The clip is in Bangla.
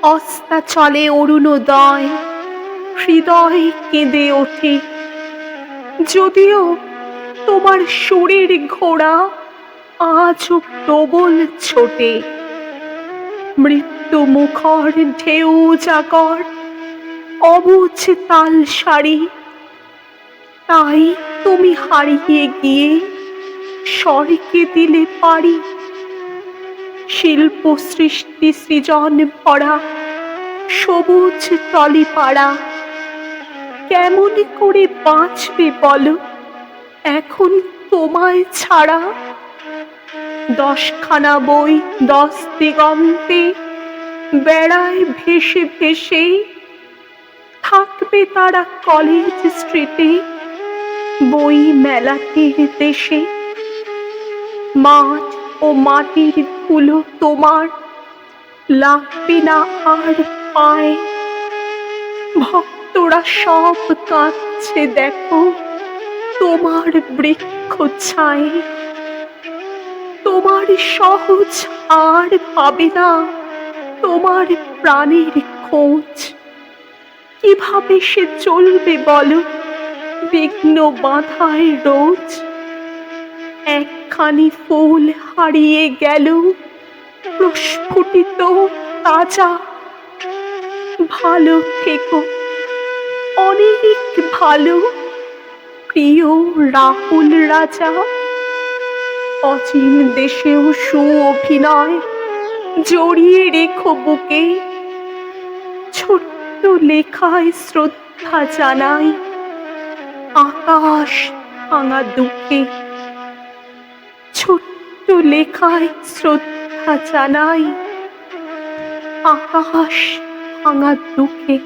অস্তাচলে অরুণোদয়, হৃদয় কেঁদে ওঠে। যদিও তোমার সুরের ঘোড়া আজও প্রবল ছোটে। মৃত্যু মুখর ঢেউ জাগর অবুঝ তাল সারি, তাই তুমি হারিয়ে গিয়ে স্বর্গে দিলে পারি। শিল্প সৃষ্টি সৃজন ভরা সবুজ টলিপাড়া, কেমন করে বাঁচবে বলো এখন তোমায় ছাড়া? 10খানা বই 10 দিগন্তে বেড়ায় ভেসে ভেসে, থাকবে তারা কলেজ স্ট্রিটে বই মেলাটির দেশে। মাঠ ও মাটির ধুলো তোমার লাগবে না আর পায়। ভক্তরা সব কাঁদছে দেখো তোমার বৃক্ষ ছায়। তোমার সহজ আর পাবে না তোমার প্রাণের খোঁজ। কিভাবে সে চলবে বলো বিঘ্ন বাধায় রোজ? একখানি ফুল হারিয়ে গেল প্রস্ফুটিত তাজা। ভালো থেকো, অনেক ভালো প্রিয় রাহুল রাজা। অচিন দেশেও সুঅভিনয় জড়িয়ে রেখো বুকে। ছোট্ট লেখায় শ্রদ্ধা জানাই আকাশ ভাঙা দুঃখে। ছোট্ট লেখায় শ্রদ্ধা জানাই আকাশ ভাঙা দুঃখে।